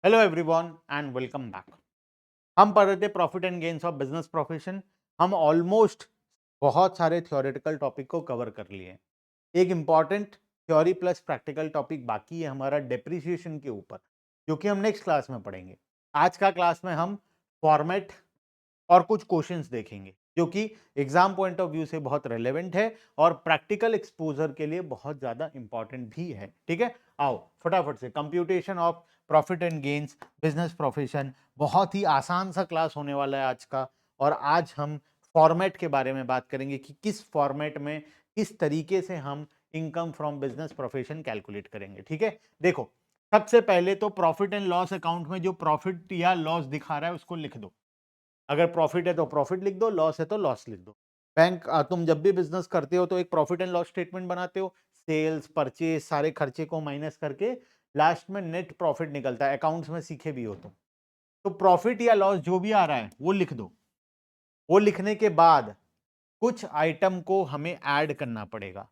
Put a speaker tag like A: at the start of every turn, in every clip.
A: Hello everyone and welcome back. हम पढ़ रहे थे profit and gains of business profession. हम ऑलमोस्ट बहुत सारे थ्योरेटिकल टॉपिक को कवर कर लिए हैं। एक important theory plus practical topic बाकी है हमारा डेप्रिसिएशन के ऊपर, जो कि हम नेक्स्ट क्लास में पढ़ेंगे। आज का क्लास में हम फॉर्मेट और कुछ क्वेश्चंस देखेंगे जो कि एग्जाम पॉइंट ऑफ व्यू से बहुत रेलेवेंट है और प्रैक्टिकल एक्सपोजर के लिए बहुत ज्यादा इंपॉर्टेंट भी है। ठीक है, आओ फटाफट से computation of profit and gains business profession. बहुत ही आसान सा क्लास होने वाला है आज का। और आज हम फॉर्मेट के बारे में बात करेंगे कि किस फॉर्मेट में किस तरीके से हम income from business profession calculate करेंगे। ठीक है, देखो सबसे पहले तो प्रॉफिट एंड लॉस अकाउंट में जो प्रॉफिट या लॉस दिखा रहा है उसको लिख दो। अगर प्रॉफिट है तो प्रॉफिट लिख दो, लॉस है तो लॉस लिख दो। बैंक तुम जब भी बिजनेस करते हो तो एक प्रॉफिट एंड लॉस स्टेटमेंट बनाते हो, सेल्स परचेज सारे खर्चे को माइनस करके लास्ट में नेट प्रॉफिट निकलता है। अकाउंट्स में सीखे भी हो तो प्रॉफिट या लॉस जो भी आ रहा है वो लिख दो। वो लिखने के बाद कुछ आइटम को हमें ऐड करना पड़ेगा।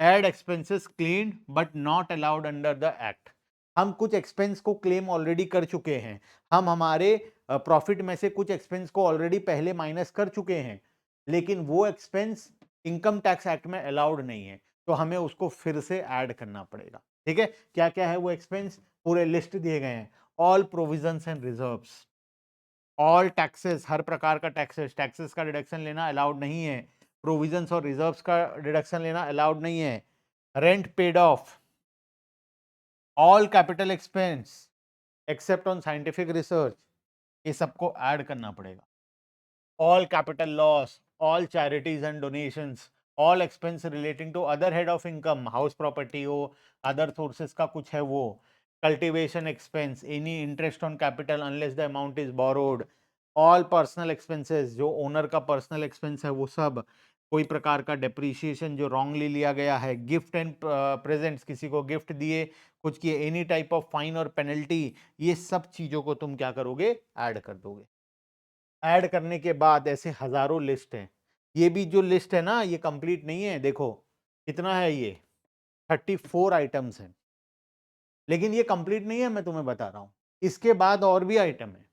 A: Add expenses claimed but not allowed under the act. हम कुछ एक्सपेंस को क्लेम ऑलरेडी कर चुके हैं। हम हमारे प्रॉफिट में से कुछ एक्सपेंस को ऑलरेडी पहले माइनस कर चुके हैं, लेकिन वो एक्सपेंस इनकम टैक्स एक्ट में अलाउड नहीं है, तो हमें उसको फिर से ऐड करना पड़ेगा। ठीक है, क्या क्या है वो एक्सपेंस, पूरे लिस्ट दिए गए हैं। All provisions and reserves, all taxes, हर प्रकार का टैक्सेस, टैक्सेस का डिडक्शन लेना अलाउड नहीं है। प्रोविजंस और रिजर्व्स का डिडक्शन लेना अलाउड नहीं है। Rent paid of, all capital expense except on scientific research, ये सबको ऐड करना पड़ेगा। All capital loss, all charities and donations, all expense relating to other head of income, house property हो, other sources का कुछ है वो, cultivation expense, any interest on capital unless the amount is borrowed, all personal expenses, जो owner का personal expense है वो सब, कोई प्रकार का डेप्रीशिएशन जो रॉन्गली लिया गया है, गिफ्ट एंड प्रेजेंट्स, किसी को गिफ्ट दिए कुछ किए, एनी टाइप ऑफ फाइन और पेनल्टी, ये सब चीजों को तुम क्या करोगे, ऐड कर दोगे। ऐड करने के बाद ऐसे हजारों लिस्ट हैं। ये भी जो लिस्ट है ना ये कंप्लीट नहीं है। देखो कितना है, ये 34 आइटम्स हैं, लेकिन ये कंप्लीट नहीं है, मैं तुम्हें बता रहा हूं। इसके बाद और भी आइटम है,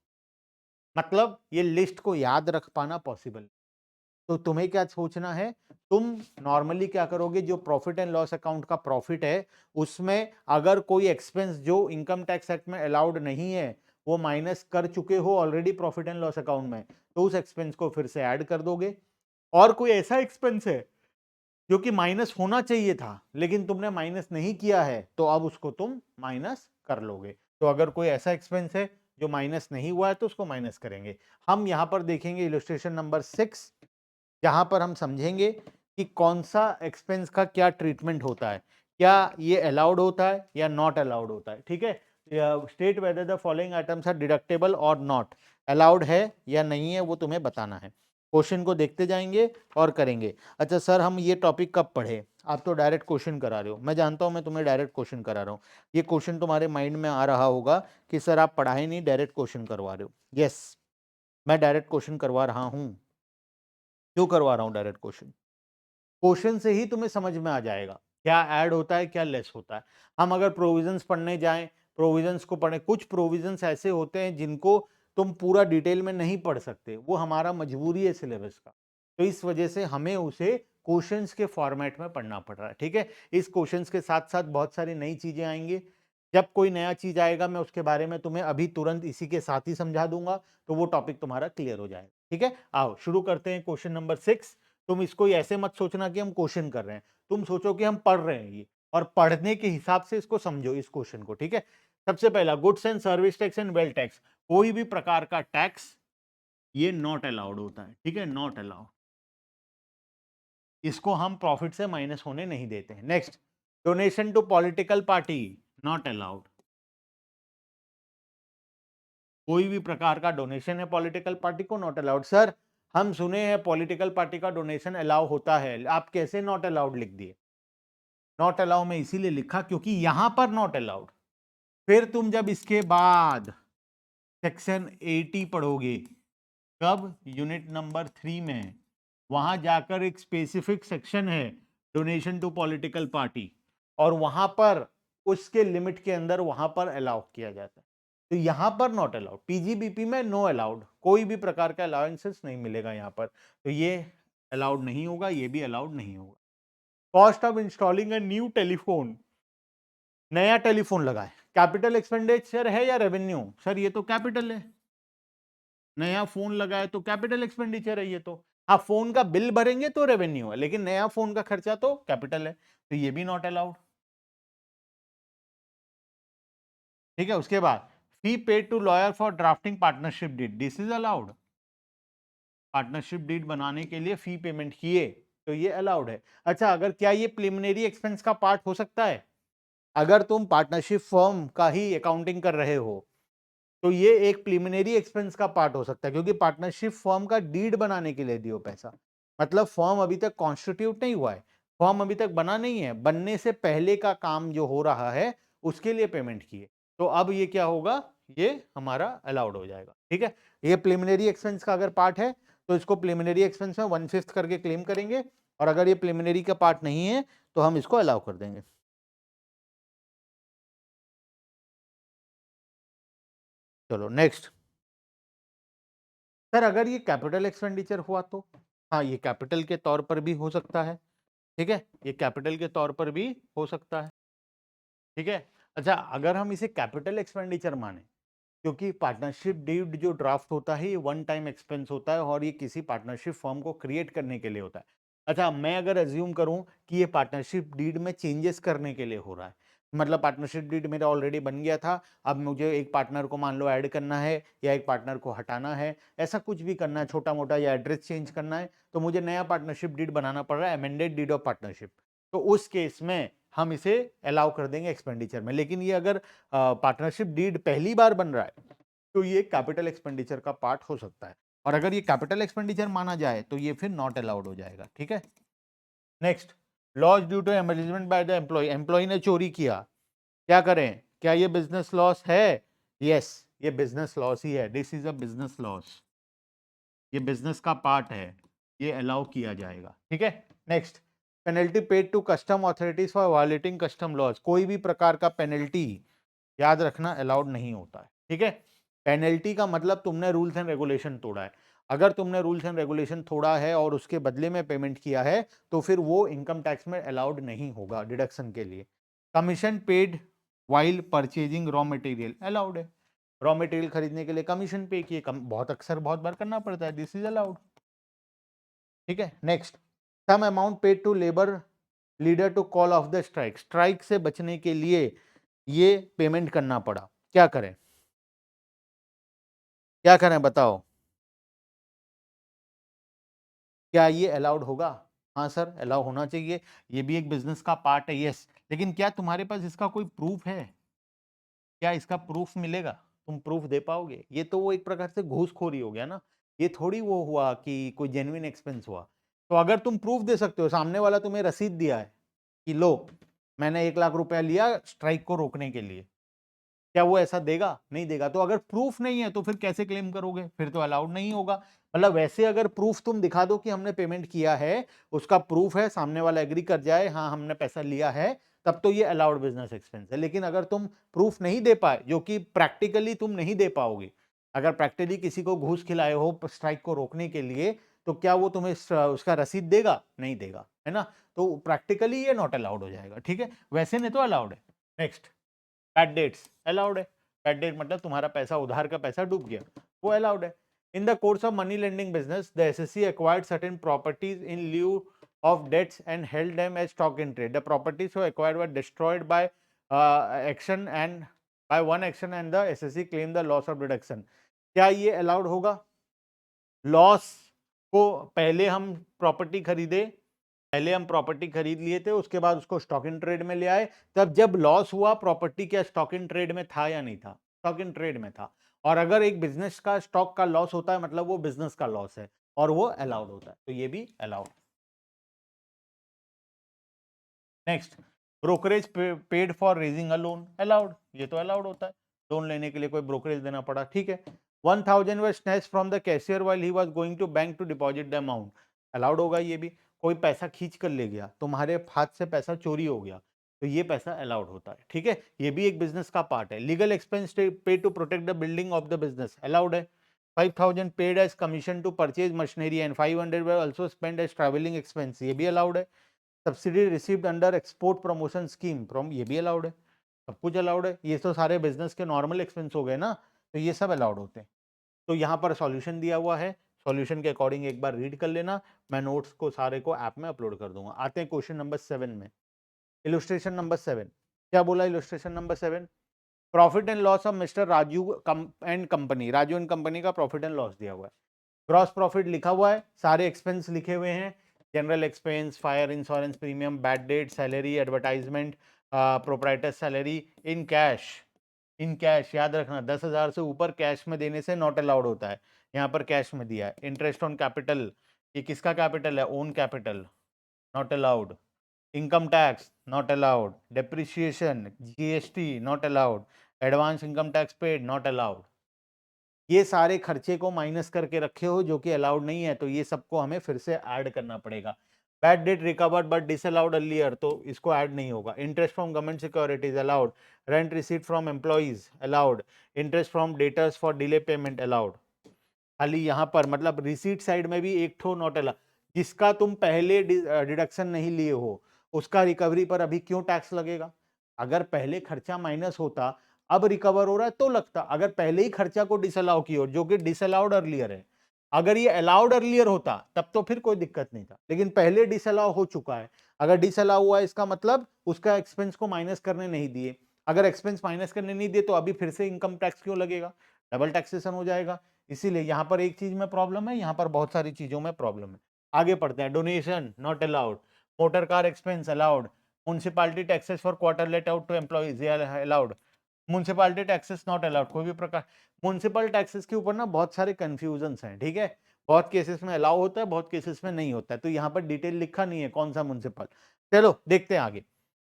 A: मतलब ये लिस्ट को याद रख पाना पॉसिबल। तो तुम्हें क्या सोचना है, तुम नॉर्मली क्या करोगे, जो प्रॉफिट एंड लॉस अकाउंट का प्रॉफिट है उसमें अगर कोई एक्सपेंस जो इनकम टैक्स एक्ट में अलाउड नहीं है वो माइनस कर चुके हो already profit and loss account में, तो उस एक्सपेंस को फिर से ऐड कर दोगे। और कोई ऐसा एक्सपेंस है जो कि माइनस होना चाहिए था लेकिन तुमने माइनस नहीं किया है, तो अब उसको तुम माइनस कर लोगे। तो अगर कोई ऐसा एक्सपेंस है जो माइनस नहीं हुआ है तो उसको माइनस करेंगे। हम यहां पर देखेंगे इलस्ट्रेशन नंबर 6, जहां पर हम समझेंगे कि कौन सा एक्सपेंस का क्या ट्रीटमेंट होता है, क्या ये अलाउड होता है या नॉट अलाउड होता है। ठीक है, state whether the following items are deductible और नॉट, अलाउड है या नहीं है वो तुम्हें बताना है। क्वेश्चन को देखते जाएंगे और करेंगे। अच्छा सर हम ये टॉपिक कब पढ़े, आप तो डायरेक्ट क्वेश्चन करा रहे हो, मैं जानता हूं मैं तुम्हें डायरेक्ट क्वेश्चन करा रहा हूं। ये क्वेश्चन तुम्हारे माइंड में आ रहा होगा कि सर आप पढ़ाई नहीं डायरेक्ट क्वेश्चन करवा रहे हो। यस, मैं डायरेक्ट क्वेश्चन करवा रहा हूं। क्यों करवा रहा हूं डायरेक्ट क्वेश्चन, क्वेश्चन से ही तुम्हें समझ में आ जाएगा क्या ऐड होता है क्या लेस होता है। हम अगर प्रोविजंस पढ़ने जाएं, प्रोविजंस को पढ़ें, कुछ प्रोविजंस ऐसे होते हैं जिनको तुम पूरा डिटेल में नहीं पढ़ सकते, वो हमारा मजबूरी है सिलेबस का, तो इस वजह से हमें उसे क्वेश्चंस के फॉर्मेट में पढ़ना पड़ रहा है। ठीक है, इस क्वेश्चंस के साथ साथ बहुत सारी नई चीजें आएंगी। जब कोई नया चीज आएगा मैं उसके बारे में तुम्हें अभी तुरंत इसी के साथ ही समझा दूंगा, तो वो टॉपिक तुम्हारा क्लियर हो जाएगा। ठीक है, आओ शुरू करते हैं क्वेश्चन नंबर 6। तुम इसको ऐसे मत सोचना कि हम क्वेश्चन कर रहे हैं, तुम सोचो कि हम पढ़ रहे हैं ये, और पढ़ने के हिसाब से इसको समझो इस क्वेश्चन को। ठीक है, सबसे पहला goods and service tax and wealth tax, कोई भी प्रकार का टैक्स ये नॉट अलाउड होता है। ठीक है, नॉट अलाउड, इसको हम प्रॉफिट से माइनस होने नहीं देते हैं। Next, donation to political party not allowed, कोई भी प्रकार का डोनेशन है पॉलिटिकल पार्टी को नॉट अलाउड। सर हम सुने हैं पॉलिटिकल पार्टी का डोनेशन अलाउ होता है, आप कैसे नॉट अलाउड लिख दिए। नॉट अलाउ में इसीलिए लिखा क्योंकि यहां पर नॉट अलाउड। फिर तुम जब इसके बाद सेक्शन 80 पढ़ोगे, कब, यूनिट नंबर 3 में, वहां जाकर एक स्पेसिफिक सेक्शन है डोनेशन टू पॉलिटिकल पार्टी, और वहां पर उसके लिमिट के अंदर वहां पर अलाउ किया जाता है। तो यहाँ पर नॉट अलाउड, पीजीबीपी में नो अलाउड, कोई भी प्रकार का अलाउंसेस नहीं मिलेगा यहाँ पर, तो ये अलाउड नहीं होगा, ये भी अलाउड नहीं होगा। Cost of installing a new telephone, नया टेलीफोन लगाए, कैपिटल एक्सपेंडिचर है या रेवेन्यू? सर ये तो कैपिटल है, नया फोन लगाए तो कैपिटल एक्सपेंडिचर है ये तो। हाँ, फोन का बिल भरेंगे तो रेवेन्यू है, लेकिन नया फोन का खर्चा तो कैपिटल है, तो ये भी नॉट अलाउड। ठीक है, उसके बाद fee paid to lawyer for drafting partnership deed, this is allowed. Partnership deed बनाने के लिए फी पेमेंट किए तो ये अलाउड है। अच्छा, अगर क्या ये प्रिलिमिनरी एक्सपेंस का पार्ट हो सकता है? अगर तुम पार्टनरशिप फर्म का ही अकाउंटिंग कर रहे हो तो ये एक प्रिलिमिनरी एक्सपेंस का पार्ट हो सकता है, क्योंकि पार्टनरशिप फर्म का डीड बनाने के लिए दियो पैसा, मतलब फर्म अभी तक कॉन्स्टिट्यूट नहीं हुआ है, फर्म अभी तक बना नहीं है, बनने से पहले का काम जो हो रहा है उसके लिए पेमेंट किए, तो अब ये क्या होगा, ये हमारा अलाउड हो जाएगा। ठीक है, ये प्रिलिमिनरी एक्सपेंस का अगर पार्ट है तो इसको प्रिलिमिनरी एक्सपेंस में 1/5 करके क्लेम करेंगे, और अगर ये प्रिलिमिनरी का पार्ट नहीं है तो हम इसको अलाउ कर देंगे। चलो नेक्स्ट। सर अगर ये कैपिटल एक्सपेंडिचर हुआ तो? हाँ, ये कैपिटल के तौर पर भी हो सकता है। ठीक है, ये कैपिटल के तौर पर भी हो सकता है। ठीक है, अच्छा अगर हम इसे कैपिटल एक्सपेंडिचर माने, क्योंकि पार्टनरशिप डीड जो ड्राफ्ट होता है ये वन टाइम एक्सपेंस होता है और ये किसी पार्टनरशिप फर्म को क्रिएट करने के लिए होता है। अच्छा, मैं अगर एज्यूम करूं कि ये पार्टनरशिप डीड में चेंजेस करने के लिए हो रहा है, मतलब पार्टनरशिप डीड मेरा ऑलरेडी बन गया था, अब मुझे एक पार्टनर को मान लो ऐड करना है या एक पार्टनर को हटाना है, ऐसा कुछ भी करना है छोटा मोटा, या एड्रेस चेंज करना है, तो मुझे नया पार्टनरशिप डीड बनाना पड़ रहा है, अमेंडेड डीड ऑफ पार्टनरशिप। तो उस केस में हम इसे अलाउ कर देंगे एक्सपेंडिचर में। लेकिन ये अगर पार्टनरशिप डीड पहली बार बन रहा है तो ये कैपिटल एक्सपेंडिचर का पार्ट हो सकता है, और अगर ये कैपिटल एक्सपेंडिचर माना जाए तो ये फिर नॉट अलाउड हो जाएगा। ठीक है, next, loss due to embezzlement by the employee, employee ने चोरी किया, क्या करें? क्या ये बिजनेस लॉस है? यस, ये बिजनेस लॉस ही है, this is a business loss, ये बिजनेस का पार्ट है, ये अलाउ किया जाएगा। ठीक है, next, penalty paid to custom authorities for violating custom laws, कोई भी प्रकार का पेनल्टी याद रखना अलाउड नहीं होता है। ठीक है, पेनल्टी का मतलब तुमने रूल्स एंड रेगुलेशन तोड़ा है, अगर तुमने रूल्स एंड रेगुलेशन तोड़ा है और उसके बदले में पेमेंट किया है तो फिर वो इनकम टैक्स में अलाउड नहीं होगा डिडक्शन के लिए। Commission paid while purchasing raw material allowed है, रॉ मटेरियल खरीदने के लिए कमीशन पे किए, बहुत अक्सर बहुत बार करना पड़ता है, दिस इज अलाउड। ठीक है, next, some amount paid to labour leader to call off the strike, strike से बचने के लिए ये पेमेंट करना पड़ा, क्या करें? क्या करें बताओ, क्या ये अलाउड होगा? हाँ सर, अलाउ होना चाहिए, ये भी एक बिजनेस का पार्ट है, यस, लेकिन क्या तुम्हारे पास इसका कोई प्रूफ है? क्या इसका प्रूफ मिलेगा? तुम प्रूफ दे पाओगे? ये तो वो एक प्रकार से घूसखोरी हो गया ना, ये थोड़ी वो हुआ कि कोई जेन्युइन एक्सपेंस हुआ। तो अगर तुम प्रूफ दे सकते हो, सामने वाला तुम्हें रसीद दिया है कि लो मैंने 1 लाख रुपया लिया स्ट्राइक को रोकने के लिए, क्या वो ऐसा देगा? नहीं देगा। तो अगर प्रूफ नहीं है तो फिर कैसे क्लेम करोगे? फिर तो अलाउड नहीं होगा। मतलब वैसे अगर प्रूफ तुम दिखा दो कि हमने पेमेंट किया है, उसका प्रूफ है, सामने वाला एग्री कर जाए हाँ हमने पैसा लिया है, तब तो ये अलाउड बिजनेस एक्सपेंस है। लेकिन अगर तुम प्रूफ नहीं दे पाए, जो कि प्रैक्टिकली तुम नहीं दे पाओगे, अगर प्रैक्टिकली किसी को घूस खिलाए हो स्ट्राइक को रोकने के लिए, तो क्या वो तुम्हें उसका रसीद देगा? नहीं देगा, है ना? तो प्रैक्टिकली ये नॉट अलाउड हो जाएगा। ठीक है, वैसे नहीं तो अलाउड है। नेक्स्ट, बैड डेट्स अलाउड है, बैड डेट मतलब तुम्हारा पैसा, उधार का पैसा डूब गया, वो अलाउड है। In the course of money lending business the SSC acquired certain properties in lieu of debts and held them as stock in trade. The properties were acquired were destroyed by action and by one action and the SSC claimed the loss of deduction. क्या ये allowed होगा? Loss को पहले हम property खरीदे, पहले हम property खरीद लिए थे, उसके बाद उसको स्टॉक इन ट्रेड में ले आए, तब जब लॉस हुआ प्रॉपर्टी क्या स्टॉक इन ट्रेड में था या नहीं था? स्टॉक इन ट्रेड में था। और अगर एक बिजनेस का स्टॉक का लॉस होता है मतलब वो बिजनेस का लॉस है और वो अलाउड होता है, तो ये भी allowed. Next, brokerage paid for raising a loan allowed, ये तो अलाउड होता है, लोन लेने के लिए कोई ब्रोकरेज देना पड़ा, ठीक है। 1000 was snatched from the cashier while he was going to bank to deposit the amount, allowed होगा ये भी। कोई पैसा खींच कर ले गया, तुम्हारे हाथ से पैसा चोरी हो गया, तो ये पैसा अलाउड होता है, ठीक है, ये भी एक बिजनेस का पार्ट है। Legal expense pay to protect the building of the business allowed है। 5,000 paid as commission to purchase machinery and 500 were also spend as travelling expense, ये भी अलाउड है। Subsidy received under export promotion scheme from, ये भी allowed है। सब कुछ allowed है। ये तो सारे बिजनेस के नॉर्मल एक्सपेंस हो गए ना, तो ये सब अलाउड होते हैं। तो यहाँ पर सॉल्यूशन दिया हुआ है, सॉल्यूशन के अकॉर्डिंग एक बार रीड कर लेना। मैं नोट्स को सारे को ऐप में अपलोड कर दूंगा। आते हैं क्वेश्चन नंबर 7 में। इलस्ट्रेशन नंबर 7 क्या बोला? Illustration number 7, profit and loss of mister Raju and company. Raju and company का प्रॉफिट एंड लॉस दिया हुआ है। ग्रॉस प्रॉफिट लिखा हुआ है, सारे एक्सपेंस लिखे हुए हैं, general expense, fire insurance premium, bad debt, salary, advertisement, proprietor salary, in cash. In cash याद रखना, 10,000 से ऊपर कैश में देने से नॉट अलाउड होता है। यहाँ पर कैश में दिया है। इंटरेस्ट ऑन कैपिटल, ये किसका कैपिटल है? Own capital, not allowed. Income tax not allowed. Depreciation, GST not allowed. Advance income tax paid not allowed. ये सारे खर्चे को माइनस करके रखे हो जो कि अलाउड नहीं है, तो ये सबको हमें फिर से ऐड करना पड़ेगा। Bad debt recovered but disallowed earlier, तो इसको ऐड नहीं होगा। Interest from government securities allowed. Rent receipt from employees allowed. Interest from debtors for delay payment allowed. खाली यहाँ पर मतलब रिसीट साइड में भी एक ठो नॉट अलाउड। जिसका तुम पहले डिडक्शन नहीं लिए हो उसका रिकवरी पर अभी क्यों टैक्स लगेगा? अगर पहले खर्चा माइनस होता, अब रिकवर हो रहा है तो लगता। अगर पहले ही खर्चा को डिसअलाउ की हो, जो कि डिसअलाउड अर्लियर है, अगर ये अलाउड अर्लियर होता तब तो फिर कोई दिक्कत नहीं था, लेकिन पहले डिसअलाउ हो चुका है। अगर डिसअलाउ हुआ है इसका मतलब उसका एक्सपेंस को माइनस करने नहीं दिए। अगर एक्सपेंस माइनस करने नहीं दिए तो अभी फिर से इनकम टैक्स क्यों लगेगा? डबल टैक्सेशन हो जाएगा। इसीलिए यहां पर एक चीज में प्रॉब्लम है, यहां पर बहुत सारी चीजों में प्रॉब्लम है। आगे पढ़ते हैं। Donation not allowed. Motor car expense allowed. Municipality taxes for quarter let out to employees allowed. Municipality taxes not allowed. कोई भी प्रकार म्युनिसिपल टैक्सेस के ऊपर ना बहुत सारे कंफ्यूजन हैं, ठीक है। बहुत केसेस में अलाउ होता है, बहुत केसेस में नहीं होता है, तो यहाँ पर डिटेल लिखा नहीं है कौन सा म्युनिसिपल। चलो देखते हैं आगे।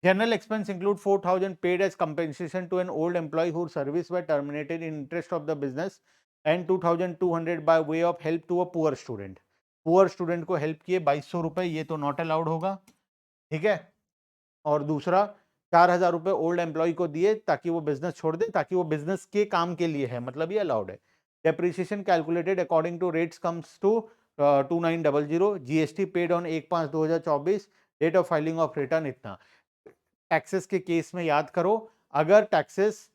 A: General expense include 4,000 paid as compensation to an old employee whose service were terminated in interest of the business and 2,200 by way of help to a poor student. Poor student को help किए 2,200 रुपए, ये तो not allowed होगा, ठीक है। और दूसरा 4,000 रुपए ओल्ड एम्प्लॉय को दिए ताकि वो बिजनेस छोड़ दे, ताकि वो बिजनेस के काम के लिए है, मतलब ये अलाउड है। Depreciation calculated according to rates comes to 2900। GST paid on 1/5/2024। Date of filing of return इतना। टैक्सेस के केस में याद करो, अगर टैक्सेस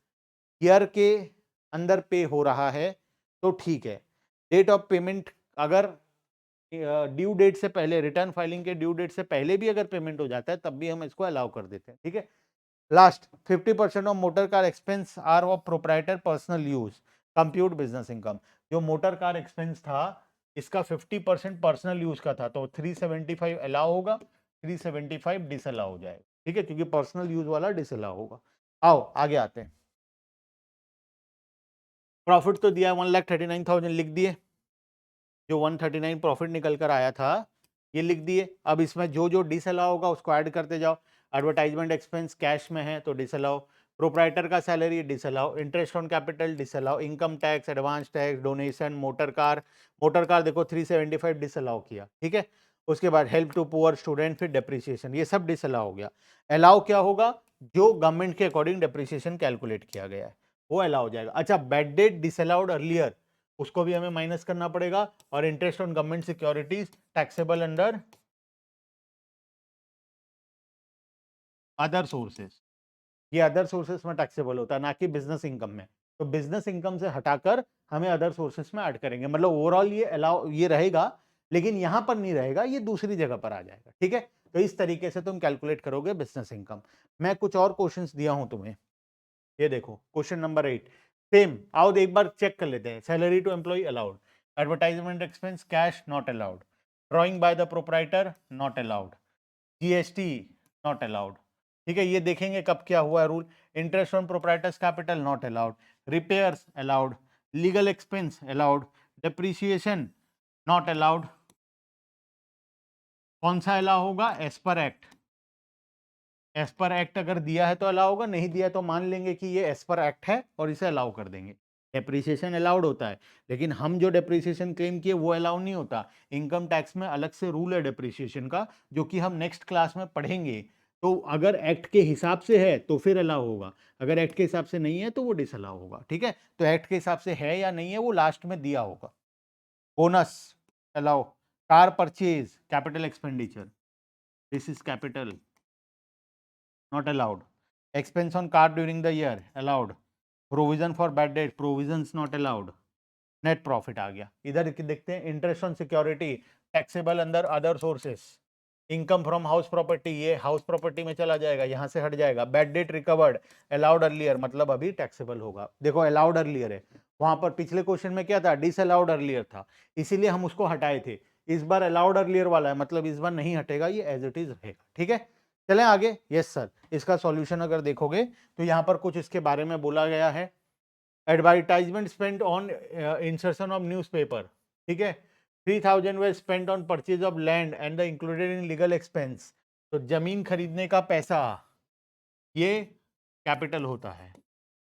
A: ईयर के अंदर पे हो रहा है तो ठीक है। डेट ऑफ पेमेंट अगर ड्यू डेट से पहले, रिटर्न फाइलिंग के ड्यू डेट से पहले भी अगर पेमेंट हो जाता है तब भी हम इसको अलाउ कर देते हैं, ठीक है। Last 50% of motor car expense are of proprietor personal use compute business income. जो मोटर कार एक्सपेंस था इसका 50% पर्सनल यूज का था, तो 375 अलाउ होगा, 375 डिसअलाउ हो जाएगा, ठीक है, क्योंकि पर्सनल यूज वाला डिसअलाउ होगा। आओ आगे आते हैं। प्रॉफिट तो दिया 1,39,000 लिख दिए, जो 139 प्रॉफिट निकल कर आया था ये लिख दिए। अब इसमें जो जो डिसअलाउ होगा उसको ऐड करते जाओ। एडवर्टाइजमेंट एक्सपेंस कैश में है तो डिसअलाउ। प्रोप्राइटर का salary disallow. Interest on capital disallow. Income tax, advance tax, donation, motor car देखो 375 डिसअलाउ किया, ठीक है। उसके बाद हेल्प टू पुअर स्टूडेंट, फिर डेप्रिसिएशन, ये सब डिसअलाउ हो गया। अलाउ क्या होगा? जो गवर्नमेंट के अकॉर्डिंग डेप्रिसिएशन कैलकुलेट किया गया है वो अलाउ हो जाएगा। अच्छा, बैड डेट डिसअलाउड अर्लियर, उसको भी हमें माइनस करना पड़ेगा। और interest on government securities taxable under other sources, ये अदर सोर्सेस में टैक्सेबल होता है, ना कि बिजनेस इनकम में। तो बिजनेस इनकम से हटाकर हमें अदर सोर्सेस में ऐड करेंगे, मतलब ओवरऑल ये अलाउ ये रहेगा, लेकिन यहां पर नहीं रहेगा, ये दूसरी जगह पर आ जाएगा, ठीक है। तो इस तरीके से तुम कैलकुलेट करोगे बिजनेस इनकम। मैं कुछ और क्वेश्चंस दिया हूं तुम्हें, ये देखो क्वेश्चन नंबर 8 सेम। आओ एक बार चेक कर लेते हैं। Salary to employee allowed. Advertisement expense cash not allowed. Drawing by the proprietor not allowed. GST not allowed, ठीक है। ये देखेंगे कब क्या हुआ है rule. Interest on proprietor's capital not allowed. Repairs allowed. Legal expense allowed. Depreciation not allowed. कौन सा अलाउ होगा? As per act. As per act अगर दिया है तो अलाउ होगा, नहीं दिया तो मान लेंगे कि ये एज पर एक्ट है और इसे अलाउ कर देंगे। डेप्रिसिएशन अलाउड होता है, लेकिन हम जो डेप्रिसिएशन क्लेम किए वो अलाउ नहीं होता। इनकम टैक्स में अलग से रूल है डेप्रिसिएशन का, जो कि हम नेक्स्ट क्लास में पढ़ेंगे। तो अगर एक्ट के हिसाब से है तो फिर अलाउ होगा, अगर एक्ट के हिसाब से नहीं है तो वो डिसअलाउ होगा। ठीक है, तो एक्ट के हिसाब से है या नहीं है वो लास्ट में दिया होगा। Bonus allow, car purchase capital expenditure, this is capital, not allowed. Expense on car during the year allowed, provision for bad debt provisions not allowed. Net profit आ गया। इधर देखते हैं interest on security taxable under other sources, income from house property, ये house property में चला जाएगा, यहां से हट जाएगा। Bad debt recovered allowed earlier, मतलब अभी टैक्सेबल होगा। देखो अलाउड अर्लियर है, वहां पर पिछले क्वेश्चन में क्या था, डिसअलाउड अर्लियर था, इसीलिए हम उसको हटाए थे। इस बार अलाउड अर्लियर वाला है, मतलब इस बार नहीं हटेगा, ये एज इट इज रहेगा। ठीक है, चलें आगे। यस सर, इसका सॉल्यूशन अगर देखोगे तो यहाँ पर कुछ इसके बारे में बोला गया है। Advertisement spent on insertion of newspaper, ठीक है। 3000 were spent on purchase of land and the included in legal expense. तो जमीन खरीदने का पैसा ये कैपिटल होता है,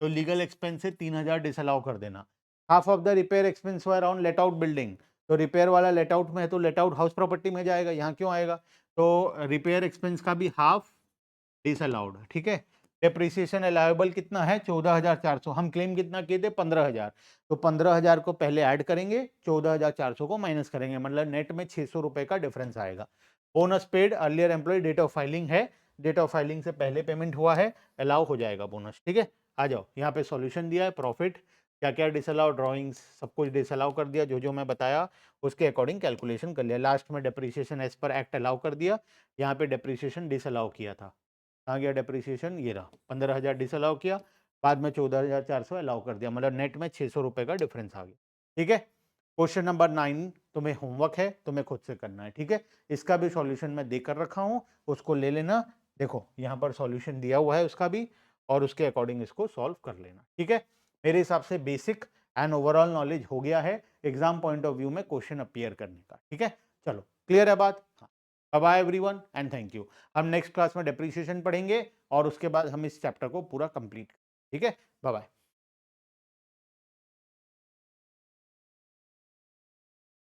A: तो लीगल एक्सपेंस से 3000 डिसअलाउ कर देना। Half of the repair expense were on let out building, तो रिपेयर वाला लेट आउट में है तो लेट आउट हाउस प्रॉपर्टी में जाएगा, यहाँ क्यों आएगा, तो रिपेयर एक्सपेंस का भी हाफ डिसअलाउड। ठीक है, डेप्रिसिएशन अलाउएबल कितना है 14,400, हम क्लेम कितना किए थे 15,000, तो 15,000 को पहले ऐड करेंगे, 14,400 को माइनस करेंगे, मतलब नेट में 600 रुपए का डिफरेंस आएगा। Bonus paid earlier employee, date of filing है, डेट ऑफ फाइलिंग से पहले पेमेंट हुआ है, अलाउ हो जाएगा बोनस। ठीक है, आ जाओ, यहाँ पे सॉल्यूशन दिया है। प्रॉफिट क्या क्या डिसअलाउ, ड्राइंग्स सब कुछ डिसअलाउ कर दिया, जो जो मैं बताया उसके अकॉर्डिंग कैलकुलेशन कर लिया। लास्ट में depreciation as per act allow कर दिया, यहाँ पे डेप्रिसिएशन डिसअलाउ किया था, कहाँ गया डेप्रिसिएशन, ये रहा, 15,000 डिसअलाउ किया, बाद में 14,400 अलाउ कर दिया, मतलब नेट में 600 रुपए का डिफरेंस आ गया। ठीक है, क्वेश्चन नंबर 9 तुम्हें होमवर्क है, तुम्हें खुद से करना है। ठीक है, इसका भी सॉल्यूशन मैं देकर रखा हूँ, उसको ले लेना। देखो यहाँ पर सॉल्यूशन दिया हुआ है उसका भी, और उसके अकॉर्डिंग इसको सॉल्व कर लेना। ठीक है, मेरे हिसाब से बेसिक एंड ओवरऑल नॉलेज हो गया है एग्जाम पॉइंट ऑफ व्यू में क्वेश्चन अपीयर करने का। ठीक है, चलो क्लियर है बात। हाँ, bye everyone and thank you. हम नेक्स्ट क्लास में डेप्रिसिएशन पढ़ेंगे और उसके बाद हम इस चैप्टर को पूरा कंप्लीट। ठीक है, बाय बाय।